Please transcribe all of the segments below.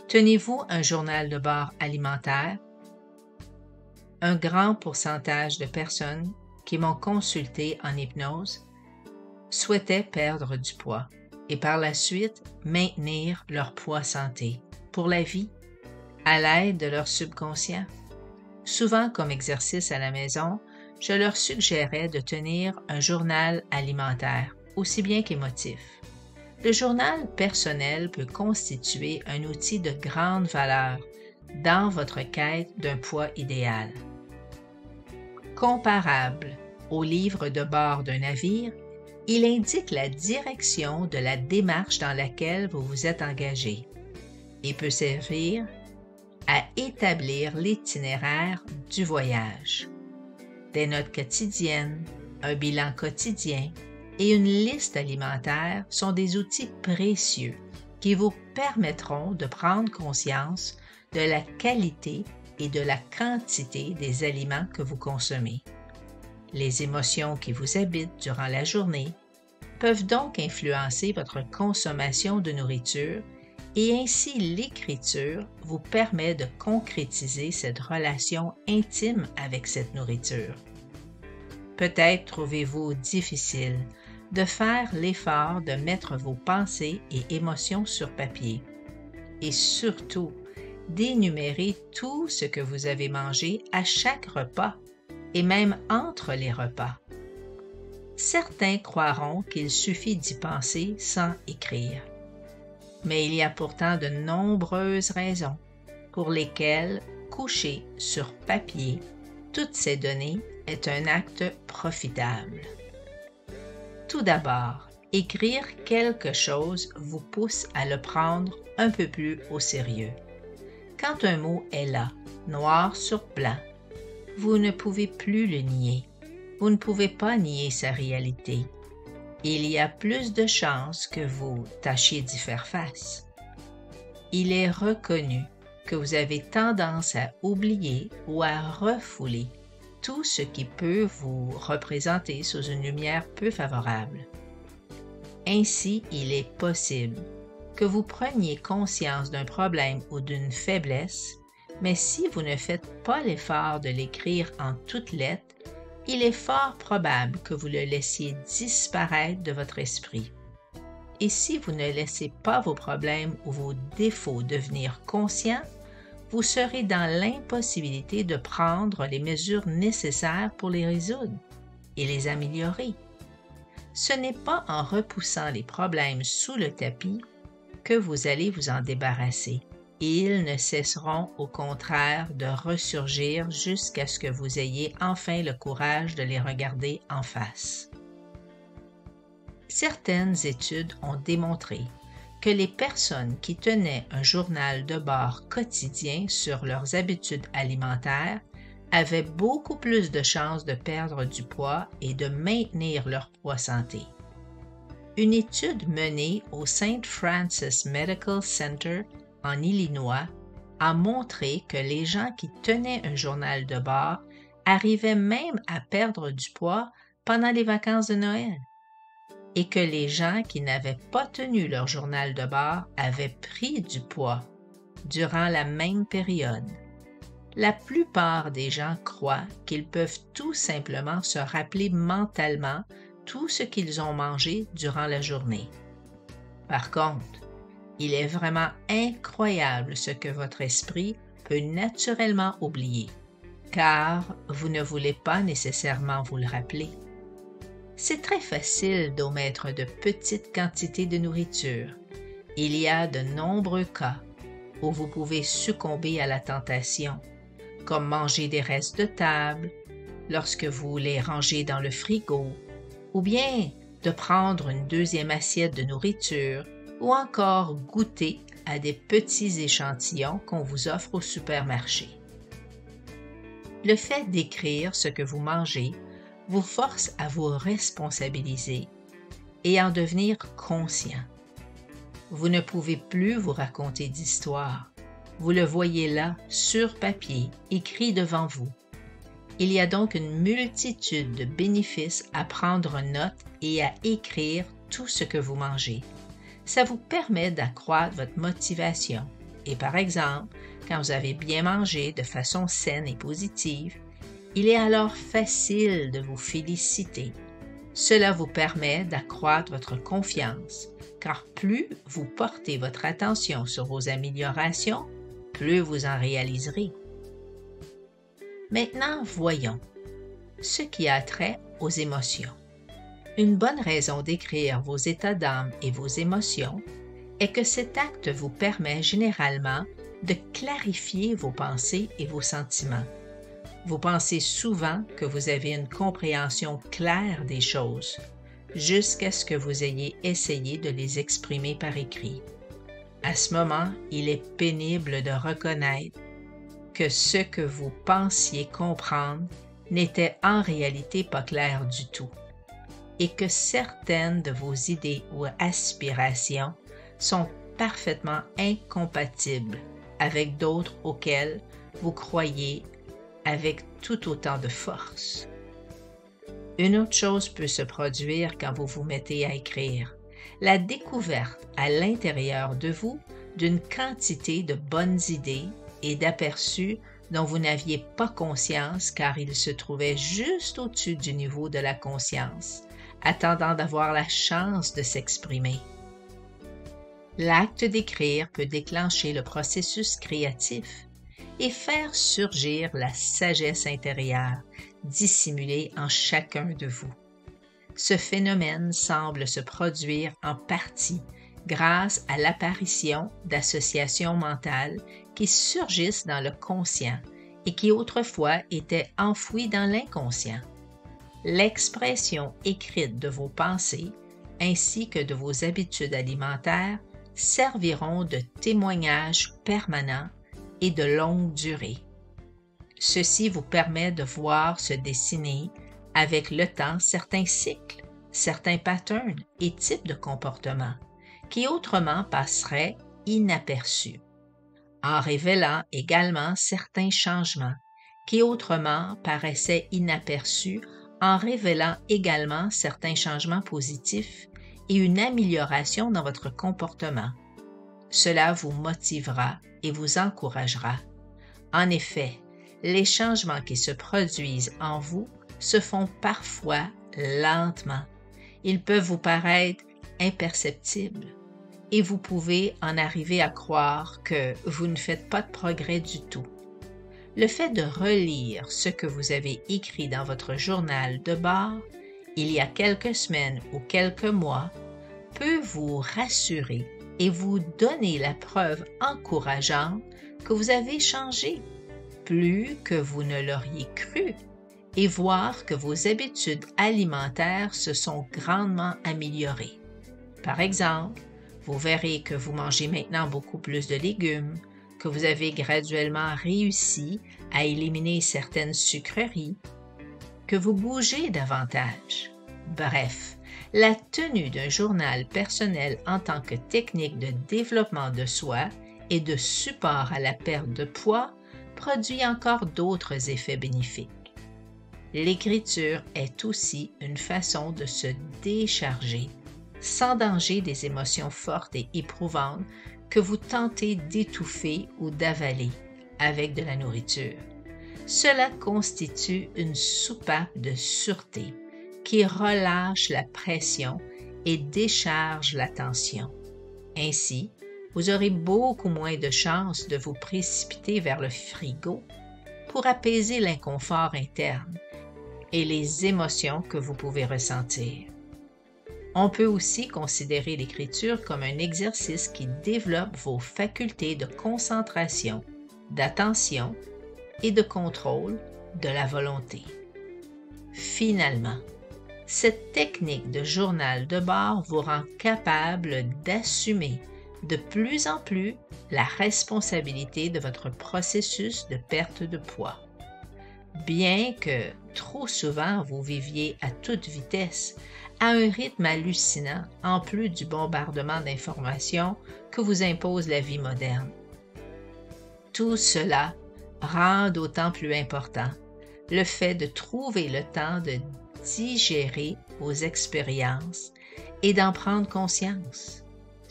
Tenez-vous un journal de bord alimentaire? Un grand pourcentage de personnes qui m'ont consulté en hypnose souhaitaient perdre du poids et par la suite maintenir leur poids santé pour la vie à l'aide de leur subconscient. Souvent, comme exercice à la maison, je leur suggérais de tenir un journal alimentaire, aussi bien qu'émotif. Le journal personnel peut constituer un outil de grande valeur dans votre quête d'un poids idéal. Comparable au livre de bord d'un navire, il indique la direction de la démarche dans laquelle vous vous êtes engagé et peut servir à établir l'itinéraire du voyage. Des notes quotidiennes, un bilan quotidien et une liste alimentaire sont des outils précieux qui vous permettront de prendre conscience de la qualité et de la quantité des aliments que vous consommez. Les émotions qui vous habitent durant la journée peuvent donc influencer votre consommation de nourriture et ainsi l'écriture vous permet de concrétiser cette relation intime avec cette nourriture. Peut-être trouvez-vous difficile de faire l'effort de mettre vos pensées et émotions sur papier et surtout d'énumérer tout ce que vous avez mangé à chaque repas et même entre les repas. Certains croiront qu'il suffit d'y penser sans écrire. Mais il y a pourtant de nombreuses raisons pour lesquelles coucher sur papier toutes ces données est un acte profitable. Tout d'abord, écrire quelque chose vous pousse à le prendre un peu plus au sérieux. Quand un mot est là, noir sur blanc, vous ne pouvez plus le nier. Vous ne pouvez pas nier sa réalité. Il y a plus de chances que vous tâchiez d'y faire face. Il est reconnu que vous avez tendance à oublier ou à refouler tout ce qui peut vous représenter sous une lumière peu favorable. Ainsi, il est possible que vous preniez conscience d'un problème ou d'une faiblesse, mais si vous ne faites pas l'effort de l'écrire en toutes lettres, il est fort probable que vous le laissiez disparaître de votre esprit. Et si vous ne laissez pas vos problèmes ou vos défauts devenir conscients, vous serez dans l'impossibilité de prendre les mesures nécessaires pour les résoudre et les améliorer. Ce n'est pas en repoussant les problèmes sous le tapis que vous allez vous en débarrasser. Ils ne cesseront au contraire de ressurgir jusqu'à ce que vous ayez enfin le courage de les regarder en face. Certaines études ont démontré que les personnes qui tenaient un journal de bord quotidien sur leurs habitudes alimentaires avaient beaucoup plus de chances de perdre du poids et de maintenir leur poids santé. Une étude menée au St. Francis Medical Center en Illinois a montré que les gens qui tenaient un journal de bord arrivaient même à perdre du poids pendant les vacances de Noël et que les gens qui n'avaient pas tenu leur journal de bord avaient pris du poids durant la même période. La plupart des gens croient qu'ils peuvent tout simplement se rappeler mentalement tout ce qu'ils ont mangé durant la journée. Par contre, il est vraiment incroyable ce que votre esprit peut naturellement oublier, car vous ne voulez pas nécessairement vous le rappeler. C'est très facile d'omettre de petites quantités de nourriture. Il y a de nombreux cas où vous pouvez succomber à la tentation, comme manger des restes de table, lorsque vous les rangez dans le frigo, ou bien de prendre une deuxième assiette de nourriture, ou encore goûter à des petits échantillons qu'on vous offre au supermarché. Le fait d'écrire ce que vous mangez vous force à vous responsabiliser et en devenir conscient. Vous ne pouvez plus vous raconter d'histoire. Vous le voyez là, sur papier, écrit devant vous. Il y a donc une multitude de bénéfices à prendre note et à écrire tout ce que vous mangez. Ça vous permet d'accroître votre motivation Et par exemple, quand vous avez bien mangé de façon saine et positive, il est alors facile de vous féliciter. Cela vous permet d'accroître votre confiance, car plus vous portez votre attention sur vos améliorations, plus vous en réaliserez. Maintenant, voyons ce qui a trait aux émotions. Une bonne raison d'écrire vos états d'âme et vos émotions est que cet acte vous permet généralement de clarifier vos pensées et vos sentiments. Vous pensez souvent que vous avez une compréhension claire des choses, jusqu'à ce que vous ayez essayé de les exprimer par écrit. À ce moment, il est pénible de reconnaître que ce que vous pensiez comprendre n'était en réalité pas clair du tout, et que certaines de vos idées ou aspirations sont parfaitement incompatibles avec d'autres auxquelles vous croyez avec tout autant de force. Une autre chose peut se produire quand vous vous mettez à écrire, la découverte à l'intérieur de vous d'une quantité de bonnes idées et d'aperçus dont vous n'aviez pas conscience car ils se trouvaient juste au-dessus du niveau de la conscience, attendant d'avoir la chance de s'exprimer. L'acte d'écrire peut déclencher le processus créatif et faire surgir la sagesse intérieure dissimulée en chacun de vous. Ce phénomène semble se produire en partie grâce à l'apparition d'associations mentales qui surgissent dans le conscient et qui autrefois étaient enfouies dans l'inconscient. L'expression écrite de vos pensées ainsi que de vos habitudes alimentaires serviront de témoignage permanent et de longue durée. Ceci vous permet de voir se dessiner avec le temps certains cycles, certains patterns et types de comportements qui autrement passeraient inaperçus, en révélant également certains changements qui autrement paraissaient inaperçus, en révélant également certains changements positifs et une amélioration dans votre comportement. Cela vous motivera et vous encouragera. En effet, les changements qui se produisent en vous se font parfois lentement. Ils peuvent vous paraître imperceptibles et vous pouvez en arriver à croire que vous ne faites pas de progrès du tout. Le fait de relire ce que vous avez écrit dans votre journal de bord il y a quelques semaines ou quelques mois peut vous rassurer et vous donner la preuve encourageante que vous avez changé plus que vous ne l'auriez cru et voir que vos habitudes alimentaires se sont grandement améliorées. Par exemple, vous verrez que vous mangez maintenant beaucoup plus de légumes, que vous avez graduellement réussi à éliminer certaines sucreries, que vous bougez davantage. Bref, la tenue d'un journal personnel en tant que technique de développement de soi et de support à la perte de poids produit encore d'autres effets bénéfiques. L'écriture est aussi une façon de se décharger sans danger des émotions fortes et éprouvantes que vous tentez d'étouffer ou d'avaler avec de la nourriture. Cela constitue une soupape de sûreté qui relâche la pression et décharge la tension. Ainsi, vous aurez beaucoup moins de chances de vous précipiter vers le frigo pour apaiser l'inconfort interne et les émotions que vous pouvez ressentir. On peut aussi considérer l'écriture comme un exercice qui développe vos facultés de concentration, d'attention et de contrôle de la volonté. Finalement, cette technique de journal de bord vous rend capable d'assumer de plus en plus la responsabilité de votre processus de perte de poids. Bien que trop souvent vous viviez à toute vitesse, à un rythme hallucinant, en plus du bombardement d'informations que vous impose la vie moderne. Tout cela rend d'autant plus important le fait de trouver le temps de digérer vos expériences et d'en prendre conscience.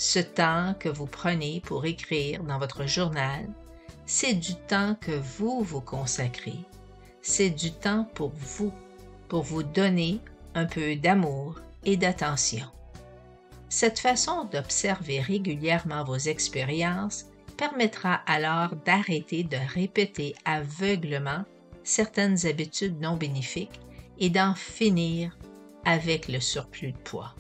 Ce temps que vous prenez pour écrire dans votre journal, c'est du temps que vous vous consacrez. C'est du temps pour vous donner un peu d'amour et d'attention. Cette façon d'observer régulièrement vos expériences permettra alors d'arrêter de répéter aveuglément certaines habitudes non bénéfiques et d'en finir avec le surplus de poids.